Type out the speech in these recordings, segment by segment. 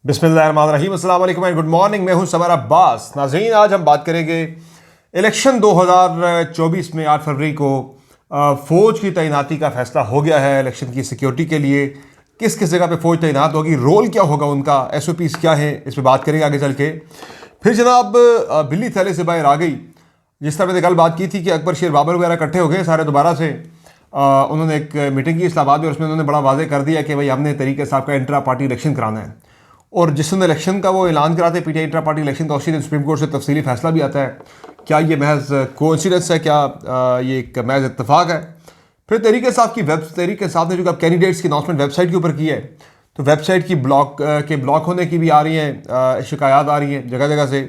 बिस्मिल्लाहिर्रहमानिर्रहीम, अस्सलाम वालेकुम एंड गुड मॉर्निंग। मैं हूं समर अब्बास। नाज़रीन, आज हम बात करेंगे इलेक्शन 2024 में 8 फरवरी को फ़ौज की तैनाती का फैसला हो गया है। इलेक्शन की सिक्योरिटी के लिए किस किस जगह पे फ़ौज तैनात होगी, रोल क्या होगा उनका, SOPs क्या है, इस पर बात करेंगे आगे चल के। फिर जनाब बिल्ली थैले से बाहर आ गई। जिस तरह मैंने कल बात की थी कि अकबर शेर बाबर वगैरह इकट्ठे हो गए सारे दोबारा से। उन्होंने एक मीटिंग की इस्लामाबाद में, उसमें उन्होंने बड़ा वाज़ेह कर दिया कि भाई हमने तरीके साहब का इंट्रा पार्टी इलेक्शन कराना है। और जिस दिन इलेक्शन का वो ऐलान कराते PTI इंट्रा पार्टी इलेक्शन का, उसी दिन सुप्रीम कोर्ट से तफसीली फैसला भी आता है। क्या ये महज कोइंसिडेंस है, क्या ये एक महज इत्तेफाक है? फिर तरीके साहब ने जो कैंडिडेट्स की अनाउंसमेंट वेबसाइट के ऊपर की है, तो वेबसाइट की ब्लॉक होने की भी आ रही हैं शिकायत आ रही हैं जगह जगह से।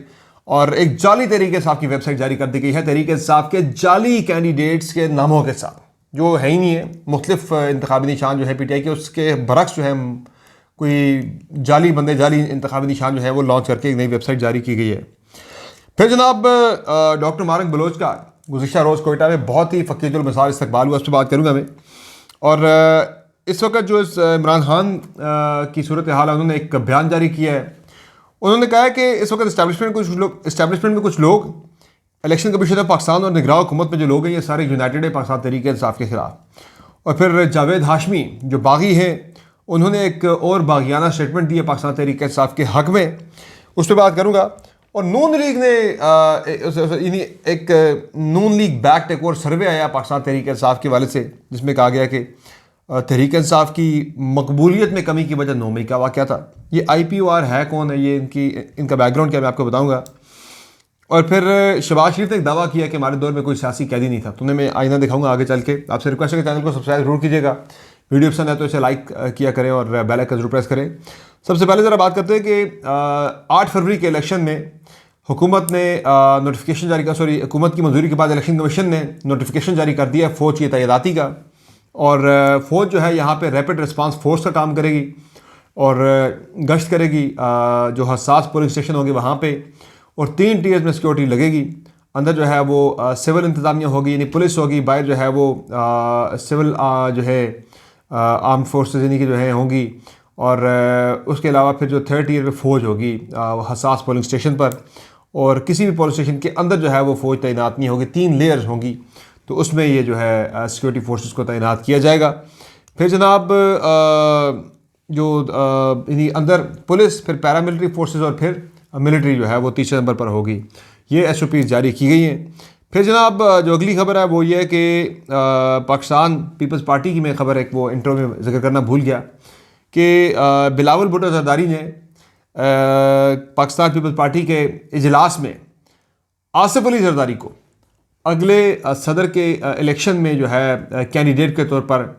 और एक जाली तरीके साहब की वेबसाइट जारी कर दी गई है तरीके साहब के जाली कैंडिडेट्स के नामों के साथ, जो है ही नहीं है। मुख्तलिफ इंतखाबी निशान जो है PTI के, उसके बरक्स जो है कोई जाली इंतखाबी निशान जो है वो लॉन्च करके एक नई वेबसाइट जारी की गई है। फिर जनाब डॉक्टर मारक बलोच का गुज़िश्ता रोज़ कोयटा में बहुत ही फ़कीरुल मिसाल इस्तकबाल हुआ, उस पर बात करूँगा मैं। और इस वक्त जो इमरान खान की सूरत हाल है, उन्होंने एक बयान जारी किया है। उन्होंने कहा है कि इस वक्त इस्टेब्लिशमेंट में कुछ लोग इलेक्शन कमीशन ऑफ पाकिस्तान और निगरान हुकूमत में जो लोग हैं, ये सारे यूनाइटेड है पाकिस्तान तहरीक इंसाफ के खिलाफ। और फिर जावेद हाशमी जो बागी हैं, उन्होंने एक और बागियाना स्टेटमेंट दी है पाकिस्तान तहरीक इंसाफ के हक़ में, उस पर बात करूँगा। और नून लीग ने एक नून लीग बैक्ड एक और सर्वे आया पाकिस्तान तहरीक इंसाफ के वाले से, जिसमें कहा गया कि तहरीक इंसाफ की मकबूलियत में कमी की वजह 9 मई का वाक़या था। ये IPOR है कौन है, ये इनका बैकग्राउंड क्या, मैं आपको बताऊँगा। और फिर शहबाज शरीफ ने एक दावा किया कि हमारे दौर में कोई सियासी कैदी नहीं था। तो मैं आईना दिखाऊंगा आगे चल के। आपसे रिक्वेस्ट है कि चैनल को सब्सक्राइब जरूर कीजिएगा, वीडियो पसंद है तो इसे लाइक किया करें और बेल आइकन जरूर प्रेस करें। सबसे पहले ज़रा बात करते हैं कि 8 फरवरी के इलेक्शन में हुकूमत ने नोटिफिकेशन जारी किया, हुकूमत की मंजूरी के बाद इलेक्शन कमीशन ने नोटिफिकेशन जारी कर दिया फ़ौज की तैनाती का। और फ़ौज जो है यहाँ पर रैपिड रिस्पांस फोर्स का काम करेगी और गश्त करेगी जो हसास पोलिंग स्टेशन होंगे वहाँ पर। और 3 टीयर्स में सिक्योरिटी लगेगी। अंदर जो है वो सिविल इंतज़ामिया होगी, यानी पुलिस होगी, बाहर जो है वो सिविल जो है आर्म फोर्सेस यानी कि जो है होंगी। और उसके अलावा फिर जो 3rd टीयर पे फ़ौज होगी हसास पोलिंग स्टेशन पर। और किसी भी पोलिंग स्टेशन के अंदर जो है वो फ़ौज तैनात नहीं होगी, 3 लेयर्स होंगी, तो उसमें ये जो है सिक्योरिटी फोर्सेस को तैनात किया जाएगा। फिर जनाब जो अंदर पुलिस, फिर पैरामिलिट्री फोर्सेस और फिर मिलिट्री जो है वो 3 नंबर पर होगी। ये SOPs जारी की गई हैं। फिर जनाब जो अगली खबर है वो ये है कि पाकिस्तान पीपल्स पार्टी की मैं खबर एक वो इंट्रो में जिक्र करना भूल गया कि बिलावल भुट्टो जरदारी ने पाकिस्तान पीपल्स पार्टी के इजलास में आसिफ अली जरदारी को अगले सदर के इलेक्शन में जो है कैंडिडेट के तौर पर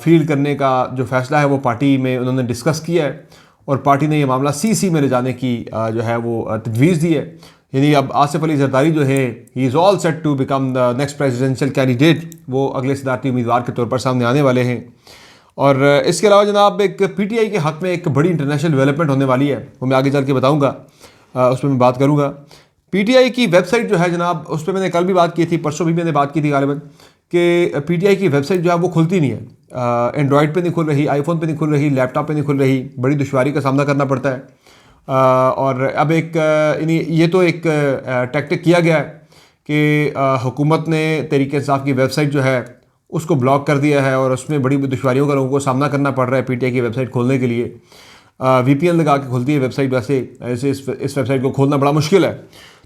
फील्ड करने का जो फैसला है वो पार्टी में उन्होंने डिस्कस किया है। और पार्टी ने यह मामला CC में ले जाने की जो है वो तजवीज़ दी है। यानी अब आसिफ अली जरदारी जो है, he is all set to become the next presidential candidate, वो अगले सदारती उम्मीदवार के तौर पर सामने आने वाले हैं। और इसके अलावा जनाब एक PTI के हक़ में एक बड़ी इंटरनेशनल डेवलपमेंट होने वाली है, वो मैं आगे चल के बताऊँगा, उस पर मैं बात करूँगा। PTI की वेबसाइट जो है जनाब, उस पर मैंने कल भी बात की थी, परसों भी मैंने बात की थी गालिबन, कि PTI की वेबसाइट जो है वो खुलती नहीं है। एंड्रॉयड पे नहीं खुल रही, iPhone पे नहीं खुल रही, लैपटॉप पे नहीं खुल रही, बड़ी दुश्वारी का सामना करना पड़ता है। और अब ये तो एक टैक्टिक किया गया है कि हुकूमत ने तहरीक इंसाफ की वेबसाइट जो है उसको ब्लॉक कर दिया है और उसमें बड़ी दुश्वारियों का लोगों को सामना करना पड़ रहा है PTI की वेबसाइट खोलने के लिए। VPN लगा के खुलती है वेबसाइट, वैसे ऐसे इस वेबसाइट को खोलना बड़ा मुश्किल है।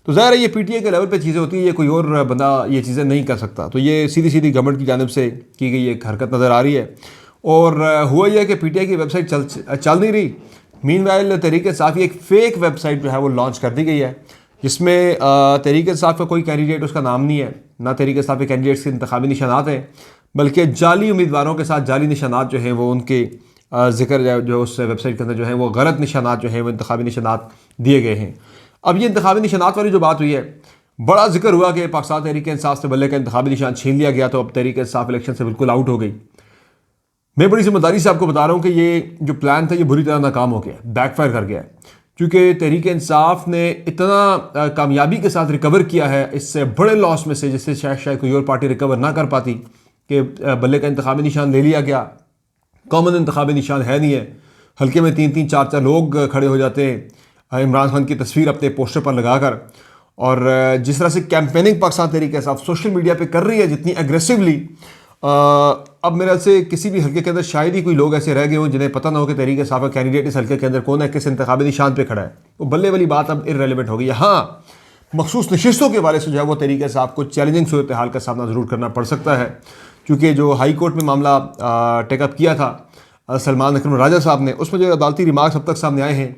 तो ज़ाहिर है ये PTI के लेवल पे चीज़ें होती हैं, ये कोई और बंदा ये चीज़ें नहीं कर सकता। तो ये सीधी गवर्नमेंट की जानिब से की गई एक हरकत नज़र आ रही है। और हुआ यह कि PTI की वेबसाइट चल नहीं रही। मीनवाइल तहरीक इंसाफ की एक फ़ेक वेबसाइट जो है वो लॉन्च कर दी गई है, जिसमें तहरीक इंसाफ का कोई कैंडिडेट उसका नाम नहीं है, ना तहरीक इंसाफ के कैंडिडेट्स के इंतखाबी निशानात हैं, बल्कि जाली उम्मीदवारों के साथ जाली निशानात जो हैं वो उनके जिक्र जो उस वेबसाइट के अंदर जो है वो गलत निशानात जो हैं वो इंतखाबी निशानात दिए गए हैं। अब ये इंतखाबी निशानात वाली जो बात हुई है, बड़ा जिक्र हुआ कि पाकिस्तान तहरीक इंसाफ से बल्ले का इंतखाबी निशान छीन लिया गया, तो अब तहरीक इंसाफ इलेक्शन से बिल्कुल आउट हो गई। मैं बड़ी जिम्मेदारी से आपको बता रहा हूँ कि ये जो प्लान था ये बुरी तरह नाकाम हो गया, बैकफायर कर गया है। क्योंकि तहरीक इंसाफ ने इतना कामयाबी के साथ रिकवर किया है इससे बड़े लॉस में से, जिससे शायद कोई और पार्टी रिकवर ना कर पाती, कि बल्ले का इंतखाबी निशान ले लिया गया, कॉमन इंतखाबी निशान है नहीं है। हल्के में 3-3 4-4 लोग खड़े हो जाते हैं इमरान खान की तस्वीर अपने पोस्टर पर लगाकर। और जिस तरह से campaigning Pakistan Tehreek Insaf social media पे कर रही है जितनी एग्रेसिवली, अब मेरे से किसी भी हल्के के अंदर शायद ही कोई लोग ऐसे रह गए हों जिन्हें पता ना हो कि तहरीक इंसाफ का कैंडिडेट इस हल्के के अंदर कौन है, किस इंतखाबी निशान पे खड़ा है। वो बल्ले वाली बात अब इररेलेवेंट हो गई है। हाँ, मखसूस नशिस्तों के बारे से जो है वो तहरीक इंसाफ को चैलेंजिंग सूरत हाल का सामना ज़रूर करना पड़ सकता है, क्योंकि जो हाई कोर्ट में मामला टेकअप किया था सलमान अकरम राजा साहब ने, उसमें जो अदालती रिमार्क्स अब तक सामने आए हैं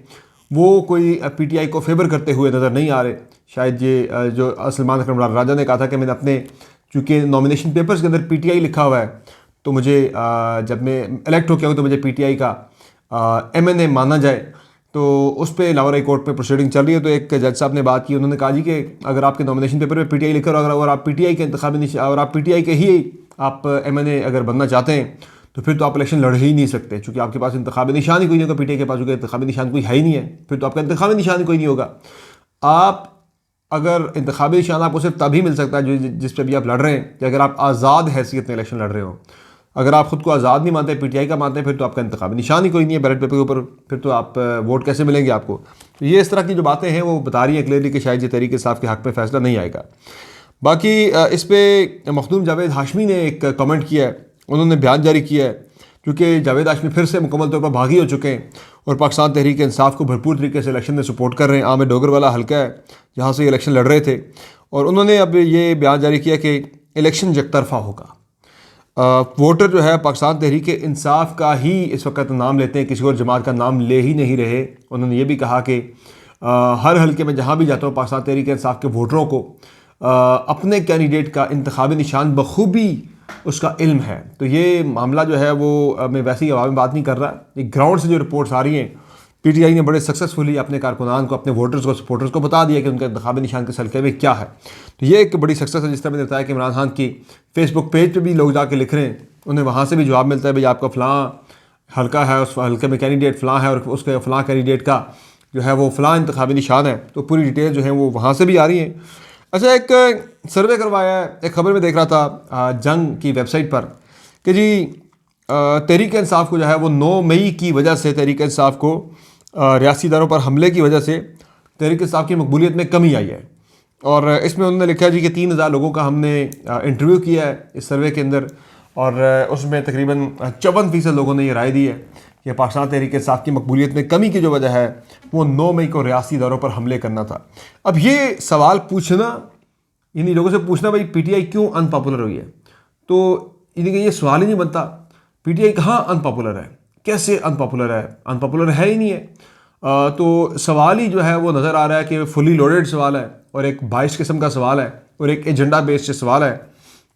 वो कोई पीटीआई को फेवर करते हुए नज़र नहीं आ रहे। शायद ये जो सलमान अकरम राजा ने कहा था कि मैंने अपने चूँकि नॉमिनेशन पेपर्स के अंदर पीटीआई लिखा हुआ है, तो मुझे जब मैं इलेक्ट हो गया हूँ तो मुझे पीटीआई का एमएनए माना जाए। तो उस पर लाहौर हाई कोर्ट में प्रोसीडिंग चल रही है। तो एक जज साहब ने बात की, उन्होंने कहा जी कि अगर आपके नॉमिनेशन पेपर में पीटीआई लिखा हो और आप पीटीआई के इंतखाबी और आप पीटीआई के ही आप एमएनए अगर बनना चाहते हैं तो फिर तो आप इलेक्शन लड़ ही नहीं सकते, क्योंकि आपके पास इंतखाबी निशान ही कोई नहीं होगा। पीटीआई के पास जो इंतखाबी निशान कोई है ही नहीं है, फिर तो आपका इंतखाबी निशान ही कोई नहीं होगा। आप अगर इंतखाबी निशान आपको सिर्फ तभी मिल सकता है जिस पर भी आप लड़ रहे हैं कि अगर आप आज़ाद हैसियत में इलेक्शन लड़ रहे हो। अगर आप खुद को आज़ाद नहीं मानते, पीटीआई का मानते हैं, फिर तो आपका इंतखाबी निशान ही कोई नहीं है बैलेट पेपर के ऊपर, फिर तो आप वोट कैसे मिलेंगे आपको। तो ये इस तरह की जो बातें हैं वो बता रही हैं क्लियरली कि शायद ये तहरीक इंसाफ के हक़ में फ़ैसला नहीं आएगा। बाकी इस पर मखदूम जावेद हाशमी ने एक कमेंट किया है, उन्होंने बयान जारी किया है, क्योंकि जावेद हाशमी फिर से मुकम्मल तौर पर भागी हो चुके हैं और पाकिस्तान तहरीक इंसाफ को भरपूर तरीके से इलेक्शन में सपोर्ट कर रहे हैं। आमिर डोगर वाला हल्का है जहाँ से इलेक्शन लड़ रहे थे, और उन्होंने अब ये बयान जारी किया कि इलेक्शन यकतरफा होगा। वोटर जो है पाकिस्तान तहरीक इंसाफ का ही इस वक्त नाम लेते हैं, किसी और जमात का नाम ले ही नहीं रहे। उन्होंने ये भी कहा कि हर हल्के में जहाँ भी जाता हूँ पाकिस्तान तहरीक इंसाफ के वोटरों को अपने कैंडिडेट का इंतखाबी निशान बखूबी उसका इल्म है। तो ये मामला जो है वो मैं वैसे ही हवा में बात नहीं कर रहा, ये ग्राउंड से जो रिपोर्ट्स आ रही हैं, पीटीआई ने बड़े सक्सेसफुली अपने कारकुनान को, अपने वोटर्स को, सपोर्टर्स को बता दिया कि उनका इंतखाबी निशान के हल्के में क्या है। तो ये एक बड़ी सक्सेस है। जिस तरह मैंने बताया कि इमरान खान की फेसबुक पेज पे भी लोग जाके लिख रहे हैं, उन्हें वहाँ से भी जवाब मिलता है भाई आपका फ़लाँ हल्का है, उस हल्के में कैंडिडेट फ़लाँ है और उसके फ़लाँ कैंडिडेट का जो है वो फ़लाँ इंतखाबी निशान है। तो पूरी डिटेल जो है वो वहाँ से भी आ रही हैं। अच्छा, एक सर्वे करवाया है, एक खबर में देख रहा था जंग की वेबसाइट पर कि जी तहरीक इंसाफ को जो है वो 9 मई की वजह से, तहरीक इंसाफ को रियासी इदारों पर हमले की वजह से तहरीक इंसाफ की मकबूलियत में कमी आई है। और इसमें उन्होंने लिखा जी कि 3000 लोगों का हमने इंटरव्यू किया है इस सर्वे के अंदर, और उसमें तकरीबन 54% लोगों ने ये राय दी है कि पाकिस्तान तहरीक इंसाफ की मकबूलियत में कमी की जो वजह है वो 9 मई को रियासी इदारों पर हमले करना था। अब ये सवाल पूछना, इन्हीं लोगों से पूछना भाई पीटीआई क्यों अनपॉपुलर हुई है, तो इन्हें ये सवाल ही नहीं बनता पीटीआई कहाँ अनपॉपुलर है, कैसे अनपॉपुलर है, अनपॉपुलर है ही नहीं है। तो सवाल ही जो है वो नज़र आ रहा है कि फुली लोडेड सवाल है और एक 22 किस्म का सवाल है और एक एजेंडा बेस्ड सवाल है।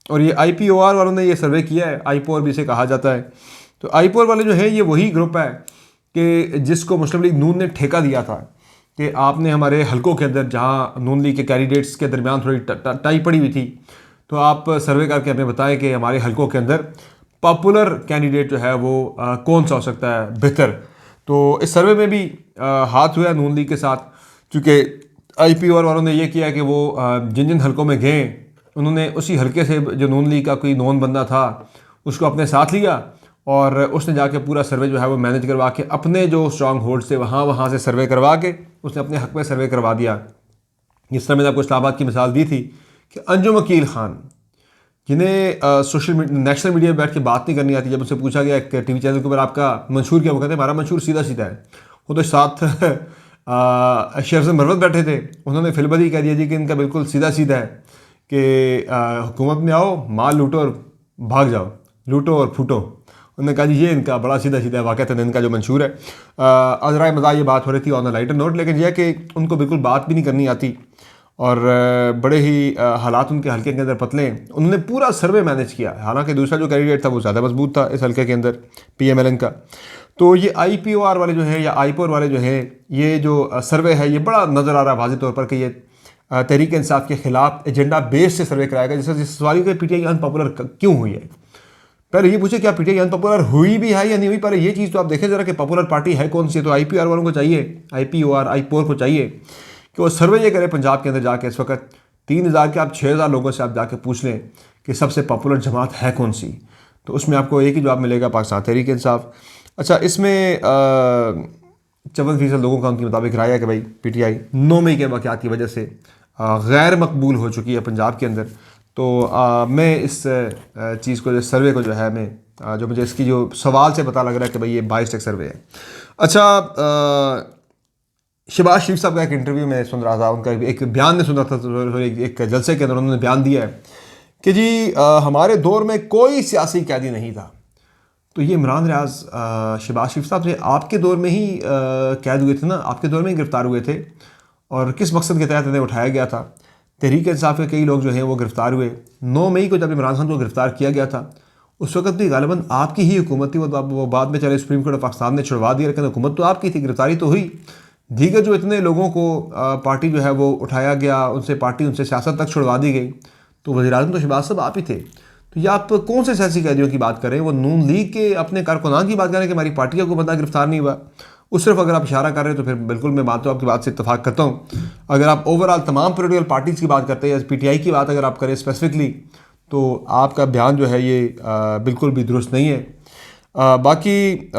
और ये IPOR वालों ने ये सर्वे किया है, IPOR भी इसे कहा जाता है। तो IPOR वाले जो है ये वही ग्रुप है कि जिसको मुस्लिम लीग नून ने ठेका दिया था कि आपने हमारे हलकों के अंदर जहाँ नून लीग के कैंडिडेट्स के दरमियान थोड़ी टाई पड़ी हुई थी, तो आप सर्वे करके हमें बताएं कि हमारे हलकों के अंदर पॉपुलर कैंडिडेट जो है वो कौन सा हो सकता है बेहतर। तो इस सर्वे में भी हाथ हुआ नून लीग के साथ, चूँकि IPOR वालों ने यह किया कि वो जिन जिन हलकों में गए उन्होंने उसी हलके से जो नून लीग का कोई नॉन बंदा था उसको अपने साथ लिया और उसने जाके पूरा सर्वे जो है वो मैनेज करवा के अपने जो स्ट्रॉन्ग होल्ड थे वहाँ से सर्वे करवा के उसने अपने हक में सर्वे करवा दिया। जिस तरह मैंने आपको इस्लामाबाद की मिसाल दी थी कि अंजुम वकील ख़ान, जिन्हें नेशनल मीडिया में बैठ के बात नहीं करनी आती, जब उनसे पूछा गया एक टीवी चैनल के ऊपर आपका मंशूर क्या, वो कहते हमारा मंशूर सीधा सीधा है। वो तो साथ शेर मरवत बैठे थे, उन्होंने फिलबदी कह दिया जी कि इनका बिल्कुल सीधा सीधा है कि हुकूमत में आओ, माल लूटो और भाग जाओ, लूटो और फूटो। उन्होंने कहा जी ये इनका बड़ा सीधा सीधा वाक़ता इनका जो मंशूर है। अजराए मज़ा ये बात हो रही थी ऑन द लाइटर नोट, लेकिन यह कि उनको बिल्कुल बात भी नहीं करनी आती और बड़े ही हालात उनके हल्के के अंदर पतले हैं। उन्होंने पूरा सर्वे मैनेज किया, हालांकि दूसरा जो कैंडिडेट था वो ज़्यादा मजबूत था इस हल्के के अंदर PMLN का। तो ये IPOR वाले जो है या IPOR वाले जो है ये जो सर्वे है ये बड़ा नज़र आ रहा है वाज़े तौर पर कि ये तहरीक इंसाफ के ख़िलाफ़ एजेंडा बेस से सर्वे कराएगा। जैसे सवाल कि PTI अनपॉपुलर क्यों हुई है, पहले ये पूछे क्या PTI अनपॉपुलर हुई भी है या नहीं हुई। पहले ये चीज़ तो आप देखें ज़रा कि पॉपुलर पार्टी है कौन सी। तो IPOR वालों को चाहिए, IPOR को चाहिए कि वो सर्वे ये करे पंजाब के अंदर जाके इस वक्त 3000 के आप 6000 लोगों से आप जाके पूछ लें कि सबसे पॉपुलर जमात है कौन सी, तो उसमें आपको एक ही जवाब मिलेगा, पाकिस्तान तहरीक इंसाफ। अच्छा, इसमें 54% लोगों का उनके मुताबिक राय है कि भाई PTI 9 मई के वाक़यात की वजह से गैर मकबूल हो चुकी है पंजाब के अंदर। तो मैं इस चीज़ को, जो सर्वे को जो है, मैं जो मुझे इसकी जो सवाल से पता लग रहा है कि भाई ये 22 टेक सर्वे है। अच्छा, शहबाज शरीफ साहब का एक इंटरव्यू में सुन रहा था, उनका एक बयान में सुन रहा था, तो एक जलसे के अंदर उन्होंने बयान दिया है कि जी हमारे दौर में कोई सियासी कैदी नहीं था। तो ये इमरान रियाज शहबाज शरीफ साहब से आपके दौर में ही कैद हुए थे ना, आपके दौर में ही गिरफ्तार हुए थे, और किस मकसद के तहत इन्हें उठाया गया था? तहरीक इंसाफ के कई लोग जो हैं वो गिरफ्तार हुए। 9 मई को जब इमरान खान को गिरफ्तार किया गया था, उस वक्त भी गालिबन आपकी ही हुकूमत थी। वो बाद में चले सुप्रीम कोर्ट ऑफ पाकिस्तान ने छुड़वा दिया, लेकिन हुकूमत तो आपकी थी, गिरफ्तारी तो हुई। दीगर जो इतने लोगों को पार्टी जो है वो उठाया गया, उनसे सियासत तक छुड़वा दी गई, तो वज़ीर-ए-आज़म तो शहबाज साहब आप ही थे। तो ये आप कौन से सियासी कैदियों की बात करें? वो नून लीग के अपने कारकुनान की बात करें कि हमारी पार्टी का कोई बंदा गिरफ्तार नहीं हुआ। उस सिर्फ अगर आप इशारा कर रहे हैं तो फिर बिल्कुल मैं बात तो आपकी बात से इत्तफाक करता हूँ। अगर आप ओवरऑल तमाम पॉलिटिकल पार्टीज़ की बात करते हैं या PTI की बात अगर आप करें स्पेसिफिकली, तो आपका बयान जो है ये बिल्कुल भी दुरुस्त नहीं है। बाकी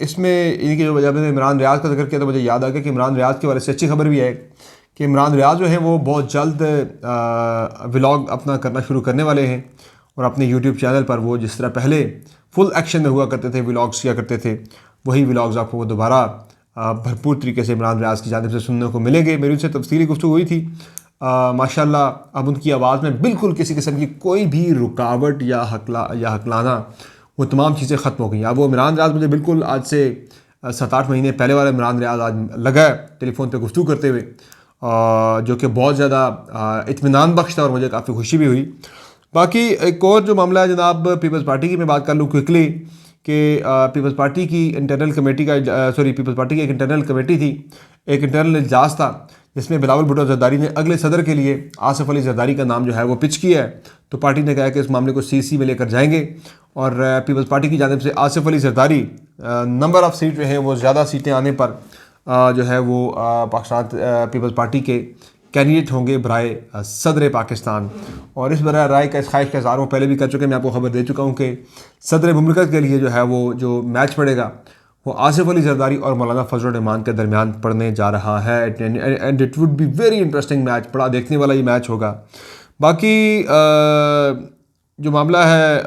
इसमें इनकी जो वजह, मैंने इमरान रियाज का जिक्र किया तो मुझे याद आ गया कि इमरान रियाज के बारे से अच्छी खबर भी है कि इमरान रियाज जो है वो बहुत जल्द व्लॉग अपना करना शुरू करने वाले हैं, और अपने यूट्यूब चैनल पर वो जिस तरह पहले फुल एक्शन में हुआ करते थे, व्लॉग्स किया करते थे, वही व्लॉग्स आपको वो दोबारा भरपूर तरीके से इमरान रियाज की जानिब से सुनने को मिलेंगे। मेरी उनसे तफसीली गुफ्तगू हुई थी, माशाल्लाह अब उनकी आवाज़ में बिल्कुल किसी किस्म की कोई भी रुकावट या हकलाना, वो तमाम चीज़ें ख़त्म हो गई। अब वो इमरान रियाज मुझे बिल्कुल आज से 7-8 महीने पहले वाला इमरान रियाज आज लगा है टेलीफोन पे गुफ्तगू करते हुए, जो कि बहुत ज़्यादा इत्मीनान बख्श था और मुझे काफ़ी खुशी भी हुई। बाकी एक और जो मामला है जनाब, पीपल्स पार्टी की मैं बात कर लूँ क्विकली कि पीपल्स पार्टी की इंटरनल कमेटी का पीपल्स पार्टी की एक इंटरनल कमेटी थी, एक इंटरनल इजलास था जिसमें बिलावल भुट्टो जरदारी ने अगले सदर के लिए आसिफ अली जरदारी का नाम जो है वो पिच किया है। तो पार्टी ने कहा कि इस मामले को CC में लेकर जाएंगे, और पीपल्स पार्टी की जानिब से Asif Ali Zardari number of seat जो है वो ज़्यादा सीटें आने पर जो है वो पाकिस्तान पीपल्स पार्टी के कैंडिडेट होंगे बराए सदर पाकिस्तान। और इस बराए राय का, इस ख्वाहिश का इज़हार वो पहले भी कर चुके हैं, मैं आपको खबर दे चुका हूँ कि सदर मुमलिकत के लिए जो है वो जो मैच पड़ेगा वो आसिफ अली जरदारी और मौलाना फजल रहमान के दरमियान पड़ने जा रहा है। And it would be very interesting match, बड़ा देखने वाला ये मैच होगा। बाकी जो मामला है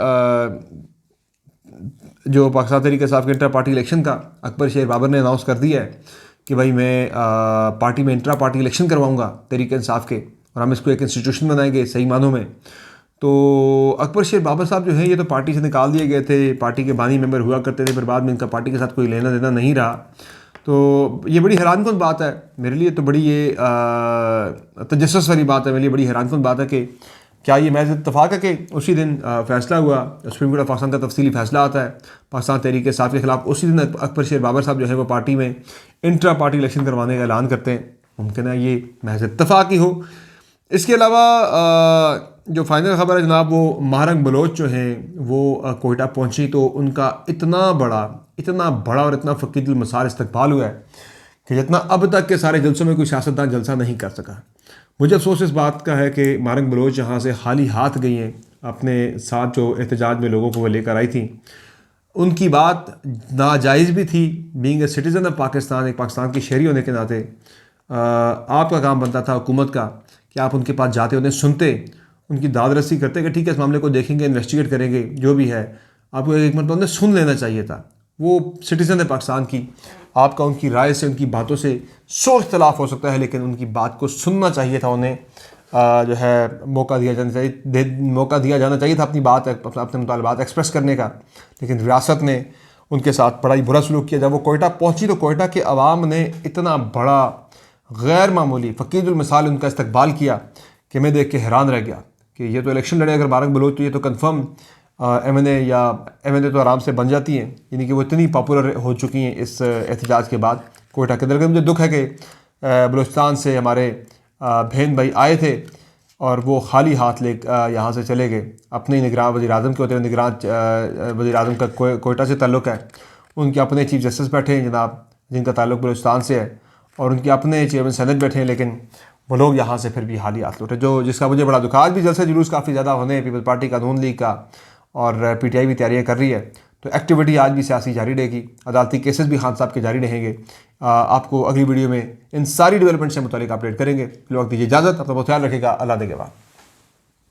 जो पाकिस्तान तहरीक इंसाफ के इंटर पार्टी इलेक्शन का, अकबर शेर बाबर ने अनाउंस कर दिया है कि भाई मैं पार्टी में इंट्रा पार्टी इलेक्शन करवाऊंगा तहरीक इंसाफ के, और हम इसको एक इंस्टीट्यूशन बनाएंगे सही मानों में। तो अकबर शेर बाबर साहब जो हैं ये तो पार्टी से निकाल दिए गए थे, पार्टी के बानी मेंबर हुआ करते थे, फिर बाद में इनका पार्टी के साथ कोई लेना देना नहीं रहा। तो ये बड़ी हैरानकुन बात है मेरे लिए, तो बड़ी ये तजस्सुस वाली बात है मेरे लिए, बड़ी हैरानकुन बात है कि क्या ये महज इत्तफाक है कि उसी दिन फ़ैसला हुआ, सुप्रीम कोर्ट ऑफ पाकिस्तान का तफसीली फ़ैसला आता है पाकिस्तान तहरीक इंसाफ के ख़िलाफ़, उसी दिन अकबर शेर बाबर साहब जो है वो पार्टी में इंट्रा पार्टी इलेक्शन करवाने का ऐलान करते हैं। मुमकिन है ये महज इत्तफाक ही हो। इसके अलावा जो फाइनल ख़बर है जनाब, वो महारंग बलोच जो हैं वो कोयटा पहुंची, तो उनका इतना बड़ा और इतना फ़कीरुल मसार इस्तकबाल हुआ है कि जितना अब तक के सारे जलसों में कोई सियासतदान जलसा नहीं कर सका। मुझे अफसोस इस बात का है कि महारंग बलोच यहाँ से खाली हाथ गई हैं, अपने साथ जो एहतजाज में लोगों को वो लेकर आई थी। उनकी बात नाजायज़ भी थी, being a citizen of Pakistan, एक पाकिस्तान की शहरी होने के नाते आपका काम बनता था हुकूमत का कि आप उनके पास जाते, उन्हें सुनते, उनकी दाद रसी करते कि ठीक है इस मामले को देखेंगे, इन्वेस्टिगेट करेंगे, जो भी है। आपको एक मतलब उन्हें सुन लेना चाहिए था। वो सिटीज़न है पाकिस्तान की, आपका उनकी राय से, उनकी बातों से सौ इख्तलाफ हो सकता है, लेकिन उनकी बात को सुनना चाहिए था। उन्हें जो है मौका दिया जाना चाहिए था अपनी बात, अपने मुतालबात एक्सप्रेस करने का, लेकिन रियासत ने उनके साथ बड़ा ही बुरा सलूक किया। जब वो कोयटा पहुंची तो कोयटा के अवाम ने इतना बड़ा गैर मामूली फ़कीरुल मिसाल उनका इस्तकबाल किया कि मैं देख के हैरान रह गया कि ये तो इलेक्शन लड़े अगर महारंग बलोच, तो ये तो कन्फर्म MNA तो आराम से बन जाती हैं, यानी कि वो इतनी पॉपुलर हो चुकी हैं इस एहतजाज के बाद कोयटा के अंदर। मुझे दुख है कि बलूचिस्तान से हमारे बहन भाई आए थे और वो खाली हाथ ले यहाँ से चले गए। अपने निगरान वज़ीर-ए-आज़म के होते हुए, निगरान वज़ीर-ए-आज़म का कोयटा से ताल्लुक़ है, उनके अपने चीफ जस्टिस बैठे हैं जनाब, जिनका ताल्लुक़ बलूचिस्तान से है, और उनके अपने चेयरमैन सेनेट बैठे हैं, लेकिन वो लोग यहाँ से फिर भी हाली हाथ लौटे, जिसका मुझे बड़ा दुख। आज भी जलसे जुलूस काफ़ी ज़्यादा होने हैं पीपल्स पार्टी का, नून लीग का, और PTI भी तैयारियाँ कर रही है। तो एक्टिविटी आज भी सियासी जारी रहेगी, अदालती केसेस भी खान साहब के जारी रहेंगे। आपको अगली वीडियो में इन सारी डेवलपमेंट से मुतालिक अपडेट करेंगे। फिलहाल दीजिए इजाज़त, अपना बहुत ख्याल रखिएगा। अल्लाह के बाद।